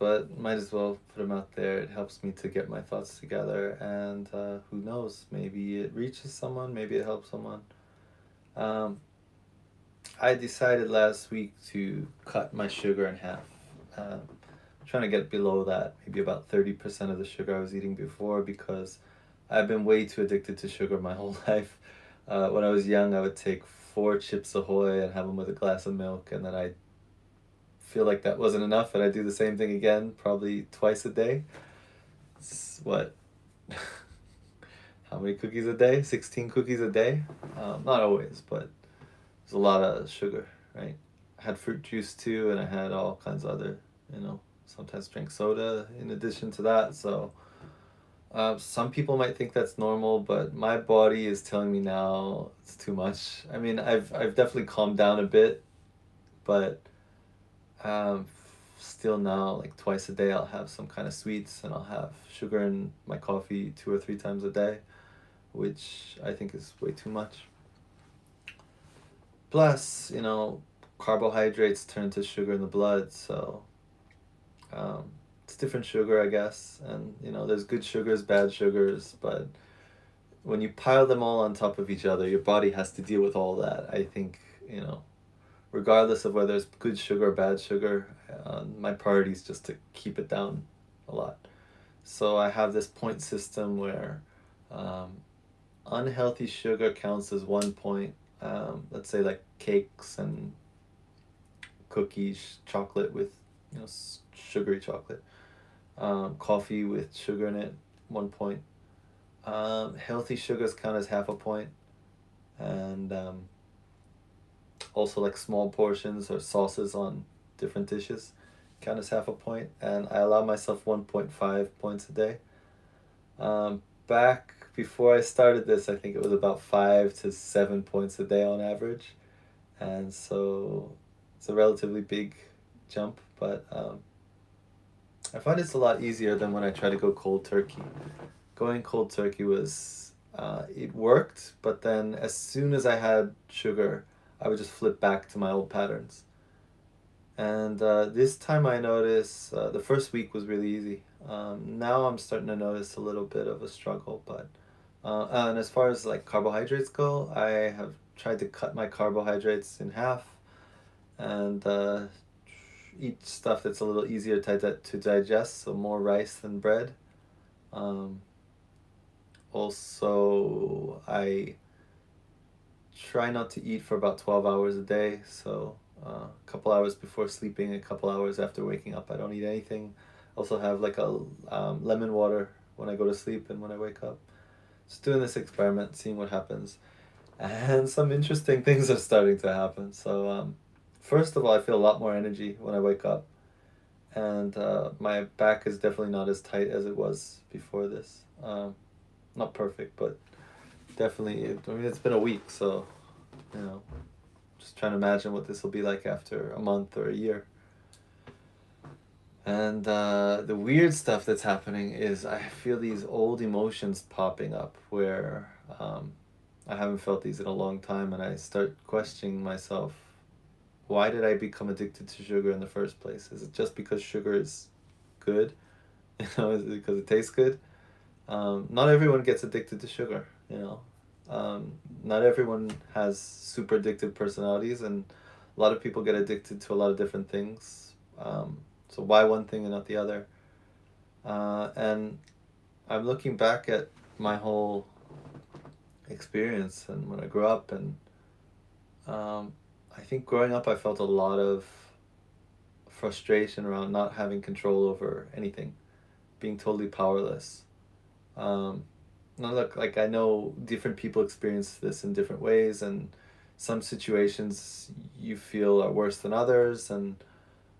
but might as well put them out there. It helps me to get my thoughts together, and who knows? Maybe it reaches someone. Maybe it helps someone. Um, I decided last week to cut my sugar in half. Trying to get below that, maybe about 30% of the sugar I was eating before, because I've been way too addicted to sugar my whole life. When I was young, I would take four Chips Ahoy and have them with a glass of milk, and then I feel like that wasn't enough, and I do the same thing again, probably twice a day. It's what? How many cookies a day? 16 cookies a day? Not always, but there's a lot of sugar, right? I had fruit juice too, and I had all kinds of other, sometimes drink soda in addition to that. So some people might think that's normal, but my body is telling me now it's too much. I mean, I've definitely calmed down a bit, but um, still now, like twice a day, I'll have some kind of sweets, and I'll have sugar in my coffee 2 or 3 times a day, which I think is way too much. Plus, carbohydrates turn to sugar in the blood, so um, it's different sugar, I guess. And, there's good sugars, bad sugars, but when you pile them all on top of each other, your body has to deal with all that. I think, regardless of whether it's good sugar or bad sugar, my priority is just to keep it down a lot. So I have this point system where um, unhealthy sugar counts as 1 point. Let's say like cakes and cookies, chocolate with, sugary chocolate, coffee with sugar in it, 1 point. Healthy sugars count as half a point, and also like small portions or sauces on different dishes count as half a point. And I allow myself 1.5 points a day. Back before I started this, I think it was about 5 to 7 points a day on average, and so it's a relatively big jump. But I find it's a lot easier than when I try to go cold turkey. Going cold turkey was it worked, but then as soon as I had sugar, I would just flip back to my old patterns. And this time I noticed the first week was really easy. Now I'm starting to notice a little bit of a struggle, but and as far as like carbohydrates go, I have tried to cut my carbohydrates in half, and eat stuff that's a little easier to digest, so more rice than bread. Um, Also, I try not to eat for about 12 hours a day, so a couple hours before sleeping, a couple hours after waking up, I don't eat anything. Also have like a lemon water when I go to sleep and when I wake up. Just doing this experiment, seeing what happens. And some interesting things are starting to happen. So, first of all, I feel a lot more energy when I wake up, and my back is definitely not as tight as it was before this. Not perfect, but definitely. I mean, it's been a week, so you know, just trying to imagine what this will be like after a month or a year. And the weird stuff that's happening is I feel these old emotions popping up where I haven't felt these in a long time, and I start questioning myself. Why did I become addicted to sugar in the first place? Is it just because sugar is good? Is it because it tastes good? Not everyone gets addicted to sugar, Not everyone has super addictive personalities, and a lot of people get addicted to a lot of different things. So why one thing and not the other? And I'm looking back at my whole experience and when I grew up, and I think growing up I felt a lot of frustration around not having control over anything, being totally powerless. Um, Now look, like I know different people experience this in different ways, and some situations you feel are worse than others, and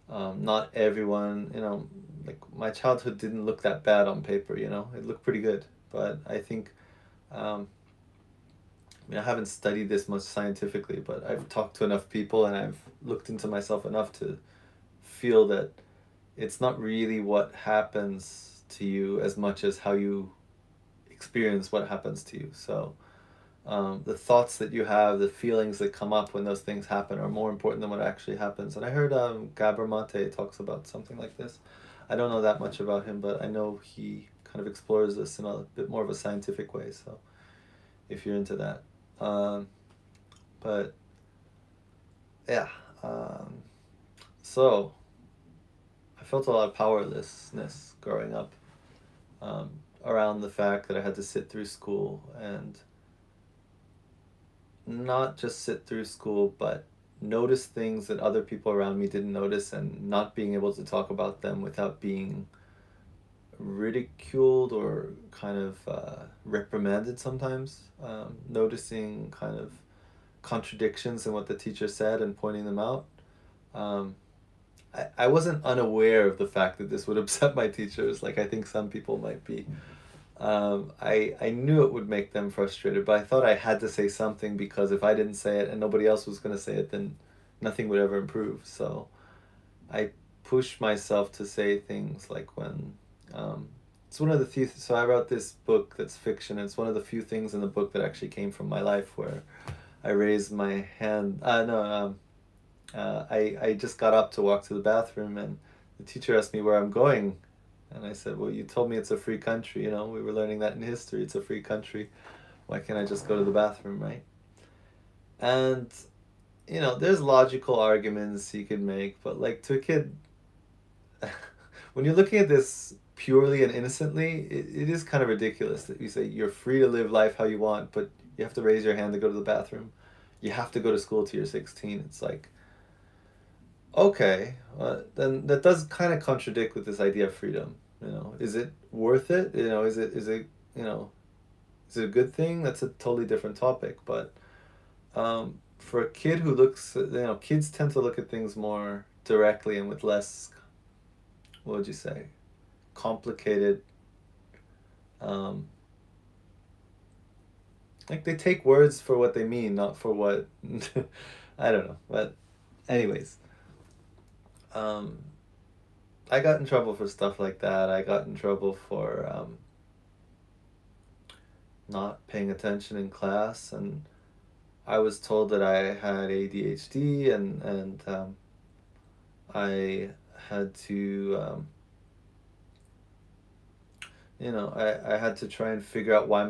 not everyone, like my childhood didn't look that bad on paper, it looked pretty good. But I think, um, I mean, I haven't studied this much scientifically, but I've talked to enough people and I've looked into myself enough to feel that it's not really what happens to you as much as how you experience what happens to you. So the thoughts that you have, the feelings that come up when those things happen are more important than what actually happens. And I heard Gabor Mate talks about something like this. I don't know that much about him, but I know he kind of explores this in a bit more of a scientific way. So if you're into that, um, but yeah, um, so I felt a lot of powerlessness growing up, um, around the fact that I had to sit through school, and not just sit through school, but notice things that other people around me didn't notice, and not being able to talk about them without being ridiculed or kind of reprimanded sometimes. Noticing kind of contradictions in what the teacher said and pointing them out. Um, I wasn't unaware of the fact that this would upset my teachers, like I think some people might be. I knew it would make them frustrated, but I thought I had to say something, because if I didn't say it and nobody else was going to say it, then nothing would ever improve. So I pushed myself to say things like when, um, it's one of the few, so I wrote this book that's fiction. It's one of the few things in the book that actually came from my life, where I raised my hand. No, I just got up to walk to the bathroom, and the teacher asked me where I'm going. And I said, well, you told me it's a free country, you know, we were learning that in history. It's a free country. Why can't I just go to the bathroom, right? And, you know, there's logical arguments you could make, but like to a kid, when you're looking at this purely and innocently, it is kind of ridiculous that you say you're free to live life how you want, but you have to raise your hand to go to the bathroom. You have to go to school till you're 16. It's like, okay, then that does kind of contradict with this idea of freedom. You know, is it worth it? You know, is it you know, is it a good thing? That's a totally different topic. But for a kid who looks, you know, kids tend to look at things more directly and with less, what would you say, complicated. Um, like they take words for what they mean, not for what. I don't know, but anyways, um, I got in trouble for stuff like that. I got in trouble for not paying attention in class, and I was told that I had ADHD, and I had to, you know, I had to try and figure out why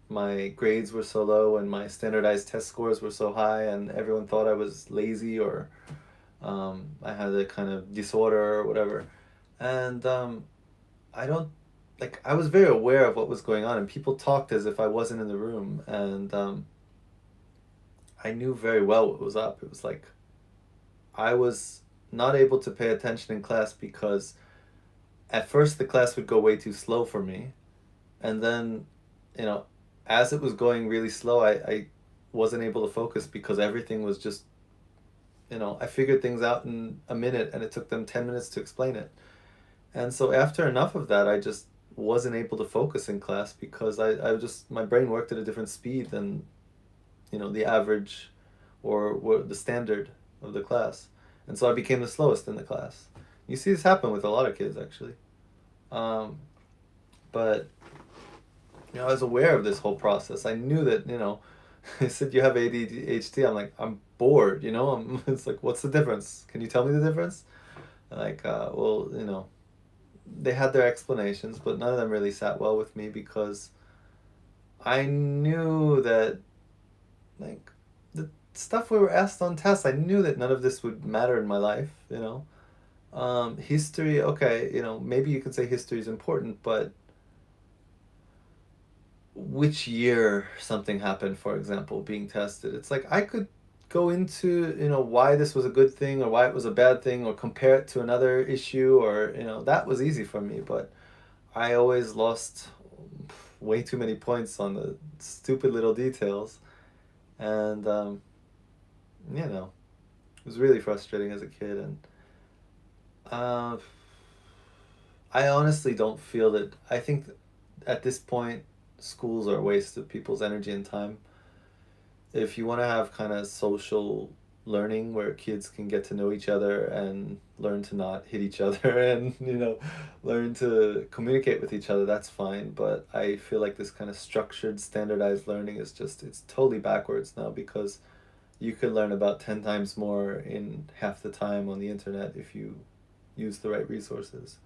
my grades were so low and my standardized test scores were so high, and everyone thought I was lazy, or I had a kind of disorder or whatever. And I don't, like, I was very aware of what was going on, and people talked as if I wasn't in the room, and I knew very well what was up. It was like I was not able to pay attention in class because at first the class would go way too slow for me, and then, you know, as it was going really slow, I wasn't able to focus because everything was just, you know, I figured things out in a minute and it took them 10 minutes to explain it. And so after enough of that, I just wasn't able to focus in class because I just, my brain worked at a different speed than, you know, the average or the standard of the class. And so I became the slowest in the class. You see this happen with a lot of kids, actually. Um, but, you know, I was aware of this whole process. I knew that, you know, I said, you have ADHD. I'm like, I'm bored, you know? It's like, what's the difference? Can you tell me the difference? Like, well, you know, they had their explanations, but none of them really sat well with me because I knew that, like, the stuff we were asked on tests, I knew that none of this would matter in my life, you know? History, okay, you know, maybe you could say history is important, but which year something happened, for example, being tested. It's like I could go into, you know, why this was a good thing or why it was a bad thing, or compare it to another issue, or, you know, that was easy for me, but I always lost way too many points on the stupid little details. And, you know, it was really frustrating as a kid. And uh, I honestly don't feel that, I think at this point, schools are a waste of people's energy and time. If you want to have kind of social learning where kids can get to know each other and learn to not hit each other and, you know, learn to communicate with each other, that's fine. But I feel like this kind of structured standardized learning is just, it's totally backwards now, because you could learn about 10 times more in half the time on the internet if you use the right resources.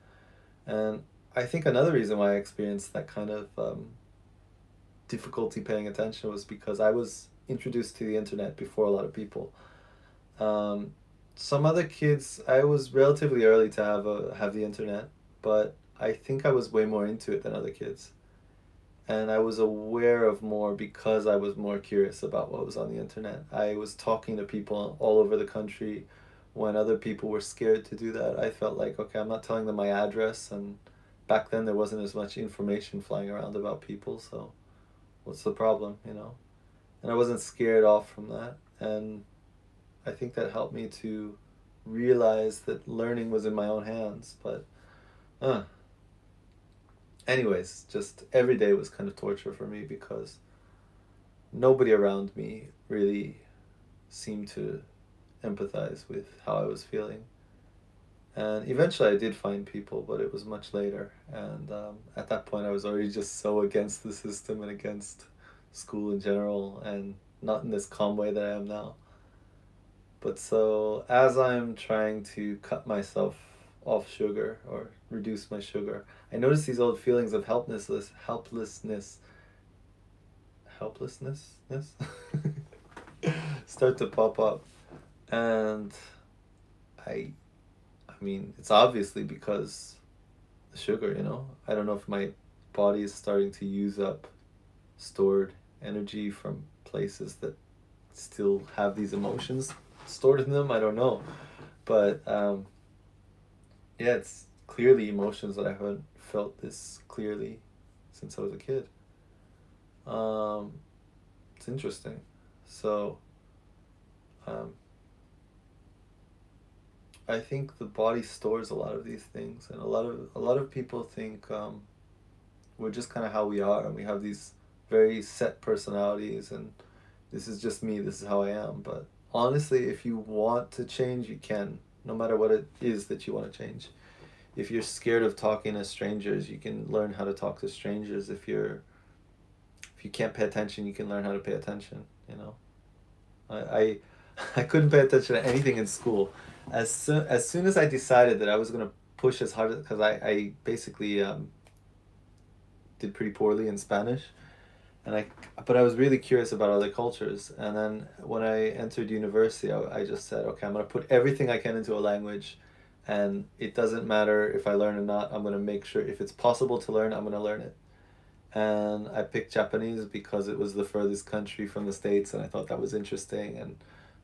And I think another reason why I experienced that kind of difficulty paying attention was because I was introduced to the internet before a lot of people. Um, some other kids, I was relatively early to have the internet, but I think I was way more into it than other kids. And I was aware of more because I was more curious about what was on the internet. I was talking to people all over the country when other people were scared to do that. I felt like, okay, I'm not telling them my address, and back then there wasn't as much information flying around about people, so what's the problem, you know? And I wasn't scared off from that. And I think that helped me to realize that learning was in my own hands. But, uh, anyways, just every day was kind of torture for me because nobody around me really seemed to empathize with how I was feeling. And eventually I did find people, but it was much later. And at that point, I was already just so against the system and against school in general, and not in this calm way that I am now. But so as I'm trying to cut myself off sugar or reduce my sugar, I notice these old feelings of helplessness start to pop up. And I I mean, it's obviously because the sugar, you know. I don't know if my body is starting to use up stored energy from places that still have these emotions stored in them. I don't know. But yeah, it's clearly emotions that I haven't felt this clearly since I was a kid. Um, it's interesting. So um, I think the body stores a lot of these things, and a lot of people think we're just kind of how we are, and we have these very set personalities, and this is just me. This is how I am. But honestly, if you want to change, you can. No matter what it is that you want to change. If you're scared of talking to strangers, you can learn how to talk to strangers. If you can't pay attention, you can learn how to pay attention. You know, I I couldn't pay attention to anything in school. As soon as I decided that I was gonna push as hard, because I basically did pretty poorly in Spanish, and but I was really curious about other cultures. And then when I entered university, I just said, okay, I'm gonna put everything I can into a language, and it doesn't matter if I learn or not. I'm gonna make sure if it's possible to learn, I'm gonna learn it. And I picked Japanese because it was the furthest country from the States, and I thought that was interesting. And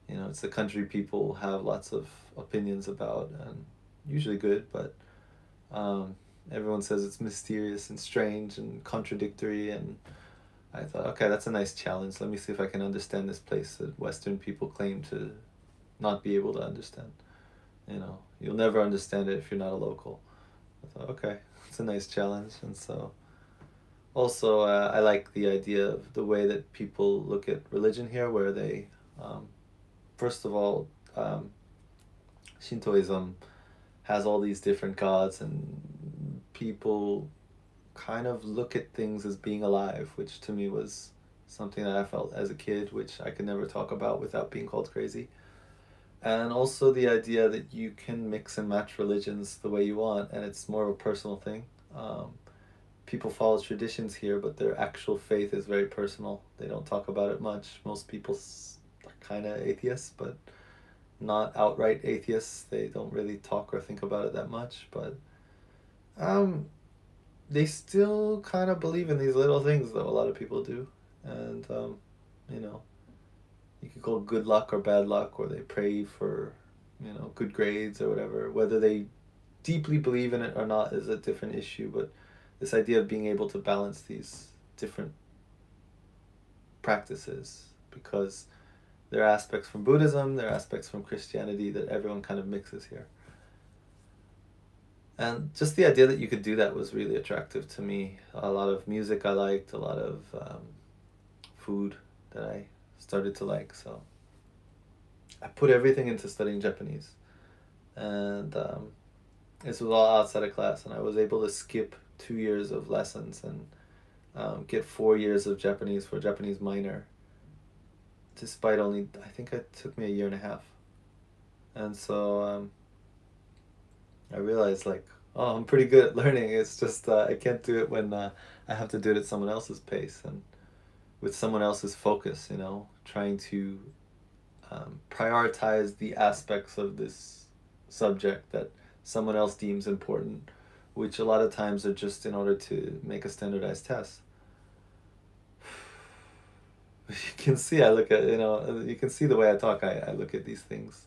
you know, it's a country people have lots of opinions about, and usually good, but um, everyone says it's mysterious and strange and contradictory. And I thought, okay, that's a nice challenge. Let me see if I can understand this place that Western people claim to not be able to understand. You know, you'll never understand it if you're not a local. I thought, okay, it's a nice challenge. And so also, I like the idea of the way that people look at religion here, where they, um, first of all, Shintoism has all these different gods, and people kind of look at things as being alive, which to me was something that I felt as a kid, which I could never talk about without being called crazy. And also the idea that you can mix and match religions the way you want, and it's more of a personal thing. Um, People follow traditions here, but their actual faith is very personal. They don't talk about it much. Most people are kind of atheists, but not outright atheists. They don't really talk or think about it that much, but um, they still kind of believe in these little things, though. A lot of people do, and you know, you could call it good luck or bad luck, or they pray for, you know, good grades or whatever. Whether they deeply believe in it or not is a different issue, but this idea of being able to balance these different practices, because there are aspects from Buddhism, there are aspects from Christianity that everyone kind of mixes here. And just the idea that you could do that was really attractive to me. A lot of music I liked, a lot of food that I started to like. So I put everything into studying Japanese. And this was all outside of class, and I was able to skip 2 years of lessons and get 4 years of Japanese for a Japanese minor, despite only, I think it took me a year and a half. And so I realized, like, Oh, I'm pretty good at learning. It's just I can't do it when I have to do it at someone else's pace and with someone else's focus, you know, trying to prioritize the aspects of this subject that someone else deems important, which a lot of times are just in order to make a standardized test. You can see I look at, you know, you can see the way I talk. I look at these things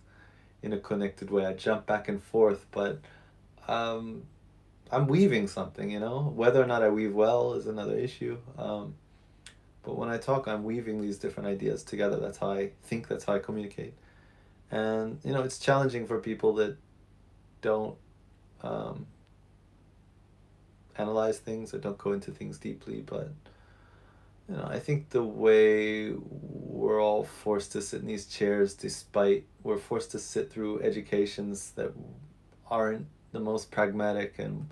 in a connected way. I jump back and forth, but um, I'm weaving something, you know. Whether or not I weave well is another issue. But when I talk, I'm weaving these different ideas together. That's how I think, that's how I communicate. And, you know, it's challenging for people that don't um, analyze things, that don't go into things deeply. But, you know, I think the way we're all forced to sit in these chairs, despite we're forced to sit through educations that aren't the most pragmatic, and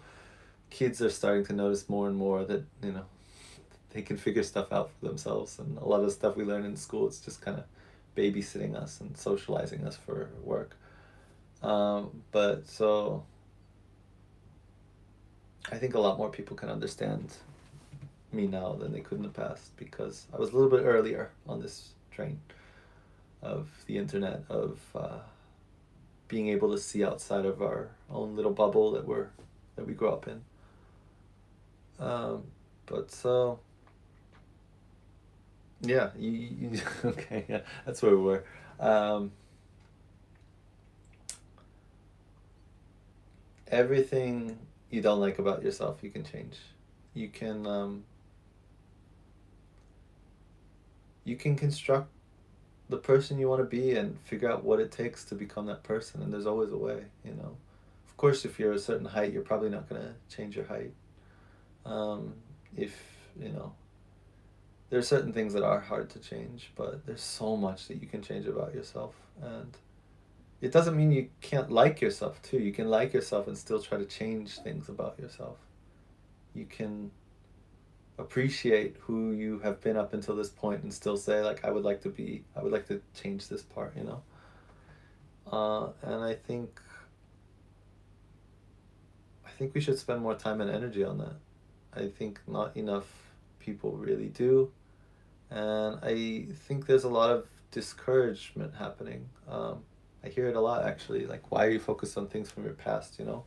kids are starting to notice more and more that, you know, they can figure stuff out for themselves, and a lot of stuff we learn in school, it's just kind of babysitting us and socializing us for work. But so I think a lot more people can understand me now than they could in the past, because I was a little bit earlier on this train of the internet, of being able to see outside of our own little bubble that we grew up in. Um, but so yeah, okay, yeah, that's where we were. Um, Everything you don't like about yourself, you can change. You can you can construct the person you want to be and figure out what it takes to become that person. And there's always a way, you know. Of course, if you're a certain height, you're probably not going to change your height. Um, if you know, there are certain things that are hard to change, but there's so much that you can change about yourself. And it doesn't mean you can't like yourself too. You can like yourself and still try to change things about yourself. You can appreciate who you have been up until this point and still say, like, I would like to change this part, you know. And I think we should spend more time and energy on that. I think not enough people really do, and I think there's a lot of discouragement happening. I hear it a lot, actually. Like, why are you focused on things from your past? You know,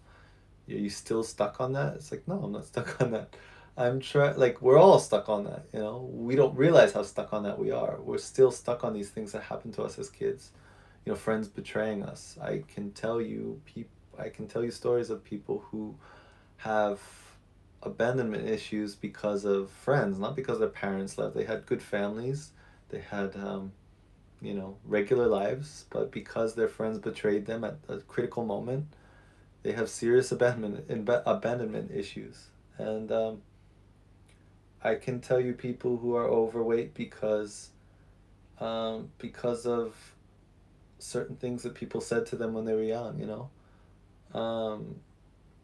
are you still stuck on that? It's like, no, I'm not stuck on that. I'm trying. Like, we're all stuck on that. You know, we don't realize how stuck on that we are. We're still stuck on these things that happened to us as kids. You know, friends betraying us. I can tell you stories of people who have abandonment issues because of friends, not because their parents left. They had good families, they had you know, regular lives, but because their friends betrayed them at a critical moment, they have serious abandonment issues. And I can tell you people who are overweight because of certain things that people said to them when they were young. You know,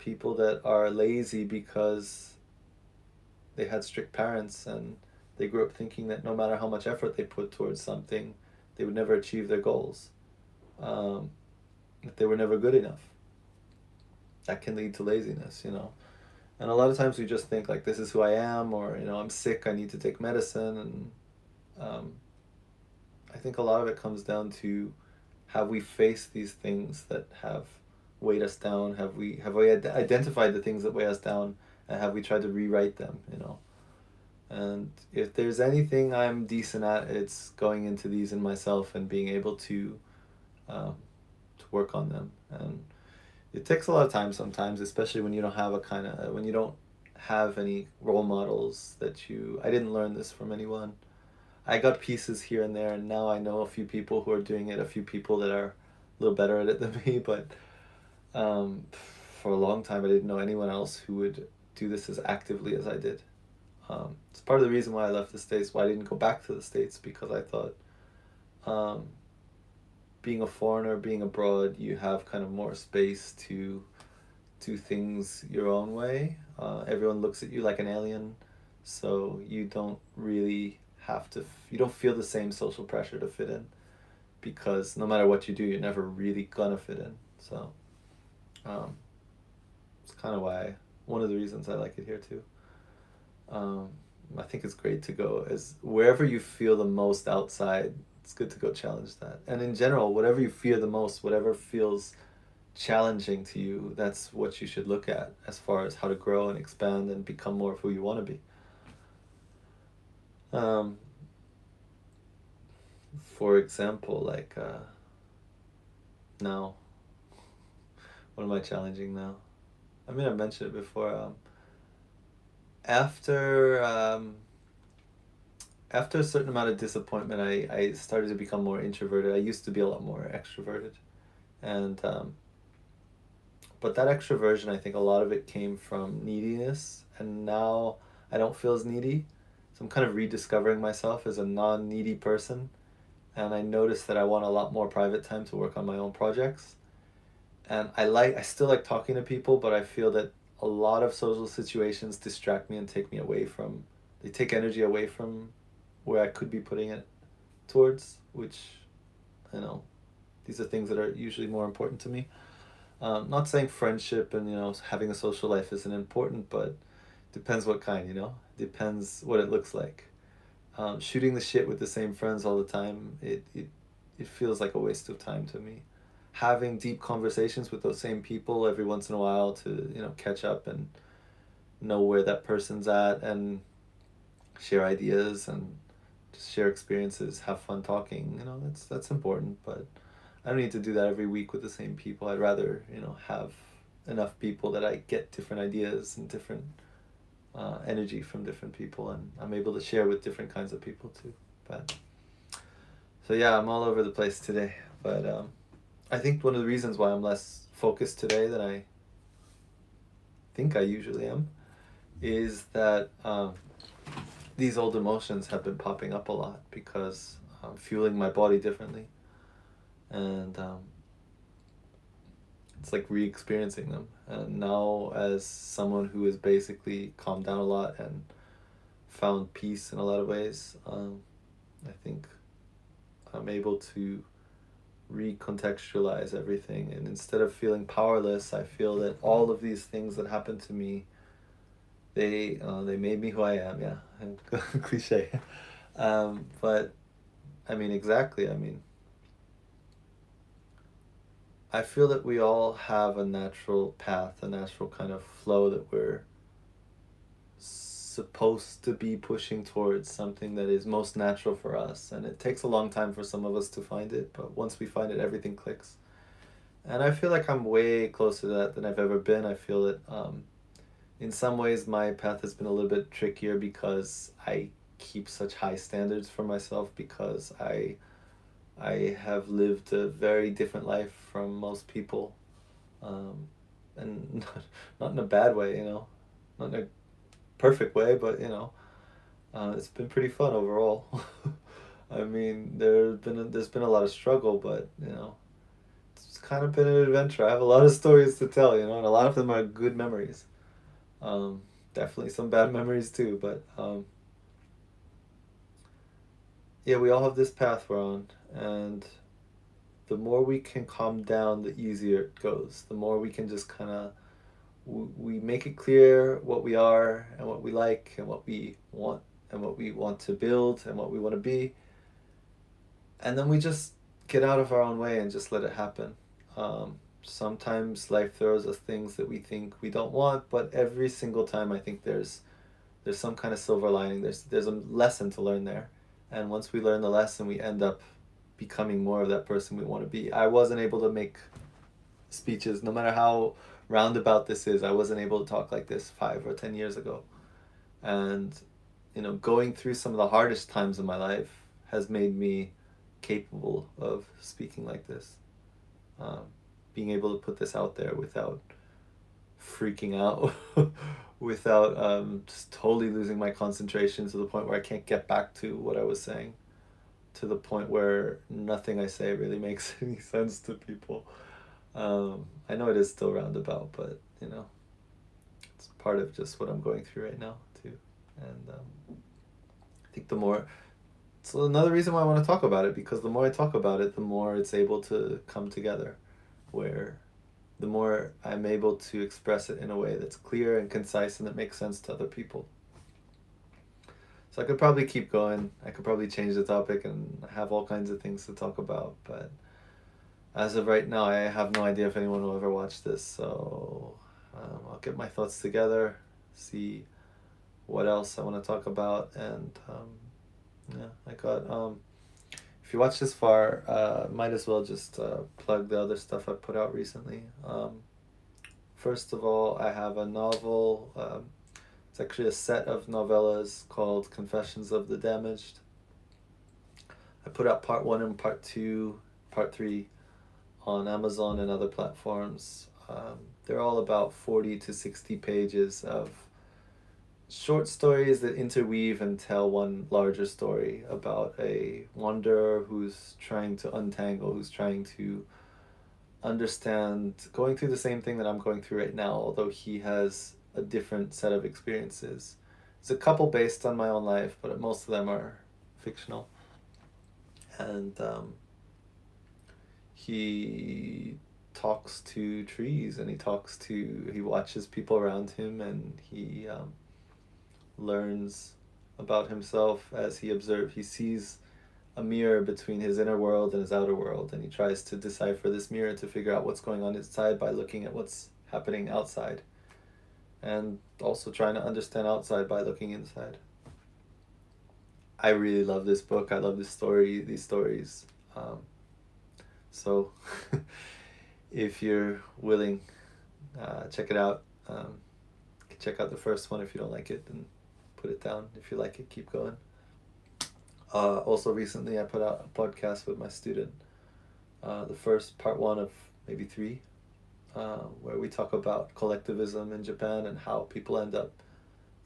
people that are lazy because they had strict parents and they grew up thinking that no matter how much effort they put towards something, they would never achieve their goals. Um, that they were never good enough. That can lead to laziness, you know. And a lot of times we just think like, this is who I am, or, you know, I'm sick, I need to take medicine. And um, I think a lot of it comes down to, have we faced these things that have weighed us down? Have we identified the things that weigh us down, and have we tried to rewrite them? You know. And if there's anything I'm decent at, it's going into these in myself and being able um, to work on them. And it takes a lot of time sometimes, especially when you don't have when you don't have any role models that you. I didn't learn this from anyone. I got pieces here and there, and now I know a few people who are doing it, a few people that are a little better at it than me. But um, for a long time, I didn't know anyone else who would do this as actively as I did. It's part of the reason why I left the States, why I didn't go back to the States, because I thought, um, being a foreigner, being abroad, you have kind of more space to do things your own way. Everyone looks at you like an alien, so you don't really you don't feel the same social pressure to fit in, because no matter what you do, you're never really gonna fit in. So, um, It's kind of why, one of the reasons I like it here too. Um, I think it's great to go as wherever you feel the most outside. It's good to go challenge that. And in general, whatever you fear the most, whatever feels challenging to you, that's what you should look at as far as how to grow and expand and become more of who you want to be. Um, for example, like now, what am I challenging now? I mean, I mentioned it before. After after a certain amount of disappointment, I started to become more introverted. I used to be a lot more extroverted, and but that extroversion, I think a lot of it came from neediness, and now I don't feel as needy. So I'm kind of rediscovering myself as a non-needy person, and I noticed that I want a lot more private time to work on my own projects. And I still like talking to people, but I feel that a lot of social situations distract me and take me away from, they take energy away from where I could be putting it towards, which, you know, these are things that are usually more important to me. Not saying friendship and, you know, having a social life isn't important, but depends what kind, you know, depends what it looks like. Shooting the shit with the same friends all the time, it feels like a waste of time to me. Having deep conversations with those same people every once in a while to, you know, catch up and know where that person's at and share ideas and just share experiences, have fun talking, you know, that's important, but I don't need to do that every week with the same people. I'd rather, you know, have enough people that I get different ideas and different energy from different people, and I'm able to share with different kinds of people too. But so yeah, I'm all over the place today, but I think one of the reasons why I'm less focused today than I think I usually am is that these old emotions have been popping up a lot because I'm fueling my body differently, and it's like re-experiencing them. And now, as someone who has basically calmed down a lot and found peace in a lot of ways, I think I'm able to recontextualize everything, and instead of feeling powerless, I feel that all of these things that happened to me, they made me who I am. Yeah, cliche, but I mean, exactly. I mean, I feel that we all have a natural path, a natural kind of flow that we're supposed to be pushing towards, something that is most natural for us, and it takes a long time for some of us to find it, but once we find it, everything clicks. And I feel like I'm way closer to that than I've ever been. I feel that in some ways my path has been a little bit trickier because I keep such high standards for myself, because I have lived a very different life from most people, and not in a bad way, you know, not in a perfect way, but you know, it's been pretty fun overall. I mean, there's been a lot of struggle, but you know, it's kind of been an adventure. I have a lot of stories to tell, you know, and a lot of them are good memories. Um, Definitely some bad memories too, but yeah, we all have this path we're on, and the more we can calm down, the easier it goes. The more we can just kind of, we make it clear what we are and what we like and what we want and what we want to build and what we want to be, and then we just get out of our own way and just let it happen. Sometimes life throws us things that we think we don't want, but every single time I think there's some kind of silver lining. There's a lesson to learn there, and once we learn the lesson, we end up becoming more of that person we want to be. I wasn't able to make speeches, no matter how roundabout this is. I wasn't able to talk like this 5 or 10 years ago, and you know, going through some of the hardest times in my life has made me capable of speaking like this, um, being able to put this out there without freaking out, without just totally losing my concentration to the point where I can't get back to what I was saying, to the point where nothing I say really makes any sense to people. I know it is still roundabout, but you know, it's part of just what I'm going through right now too. And I think the more, it's another reason why I want to talk about it, because the more I talk about it, the more it's able to come together, where the more I'm able to express it in a way that's clear and concise and that makes sense to other people. So I could probably keep going. I could probably change the topic and have all kinds of things to talk about, but as of right now, I have no idea if anyone will ever watch this, so I'll get my thoughts together, see what else I want to talk about, and yeah, if you watch this far, might as well just plug the other stuff I put out recently. First of all, I have a novel. It's actually a set of novellas called Confessions of the Damaged. I put out part 1 and part 2, part 3 on Amazon and other platforms. They're all about 40 to 60 pages of short stories that interweave and tell one larger story about a wanderer who's trying to untangle, who's trying to understand, going through the same thing that I'm going through right now, although he has a different set of experiences. There's a couple based on my own life, but most of them are fictional. And he talks to trees, and he watches people around him, and he learns about himself as he sees a mirror between his inner world and his outer world, and he tries to decipher this mirror to figure out what's going on inside by looking at what's happening outside, and also trying to understand outside by looking inside. I really love this book. I love these stories. So if you're willing, check it out. Check out the first one. If you don't like it, then put it down. If you like it, keep going. Also recently I put out a podcast with my student, the first part 1 of maybe 3, where we talk about collectivism in Japan and how people end up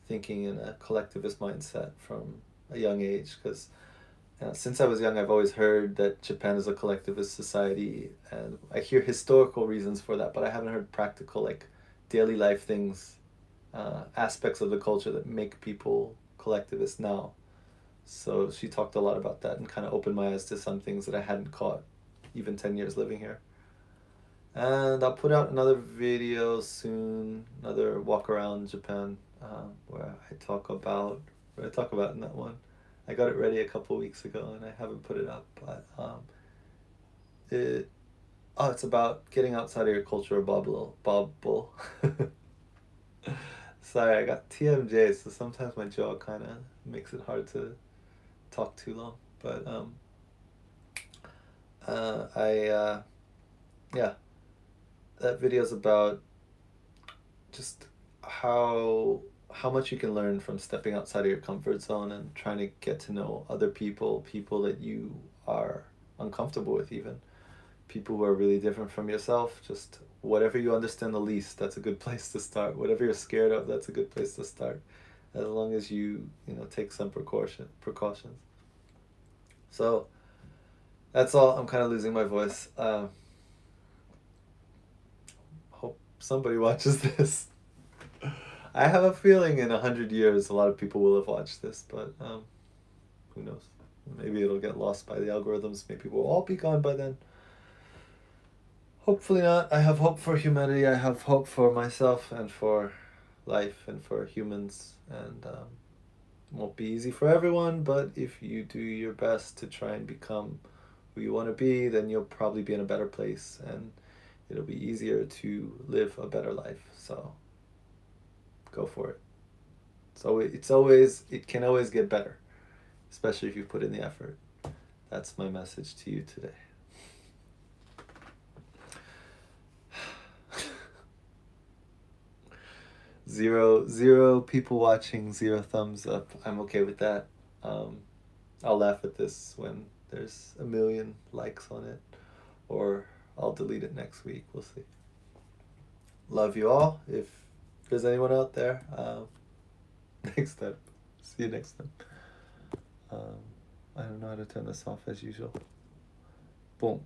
thinking in a collectivist mindset from a young age, because since I was young I've always heard that Japan is a collectivist society, and I hear historical reasons for that, but I haven't heard practical, like daily life things, aspects of the culture that make people collectivist now. So she talked a lot about that and kind of opened my eyes to some things that I hadn't caught even 10 years living here. And I'll put out another video soon, another walk around Japan, where I talk about in that one. I got it ready a couple weeks ago and I haven't put it up, but it's about getting outside of your cultural bubble. Sorry, I got TMJ, so sometimes my jaw kind of makes it hard to talk too long, but yeah, that video's about just how much you can learn from stepping outside of your comfort zone and trying to get to know other people that you are uncomfortable with, even people who are really different from yourself. Just whatever you understand the least, that's a good place to start. Whatever you're scared of, that's a good place to start, as long as you take some precautions. So that's all. I'm kind of losing my voice. Hope somebody watches this. I have a feeling in 100 years a lot of people will have watched this, but who knows? Maybe it'll get lost by the algorithms. Maybe we'll all be gone by then. Hopefully not. I have hope for humanity. I have hope for myself and for life and for humans. And it won't be easy for everyone, but if you do your best to try and become who you want to be, then you'll probably be in a better place, and it'll be easier to live a better life. So go for it. So it can always get better, especially if you put in the effort. That's my message to you today. Zero people watching, 0 thumbs up. I'm okay with that. I'll laugh at this when there's 1 million likes on it, or I'll delete it next week. We'll see. Love you all. If there's anyone out there, next time. See you next time. I don't know how to turn this off as usual. Boom.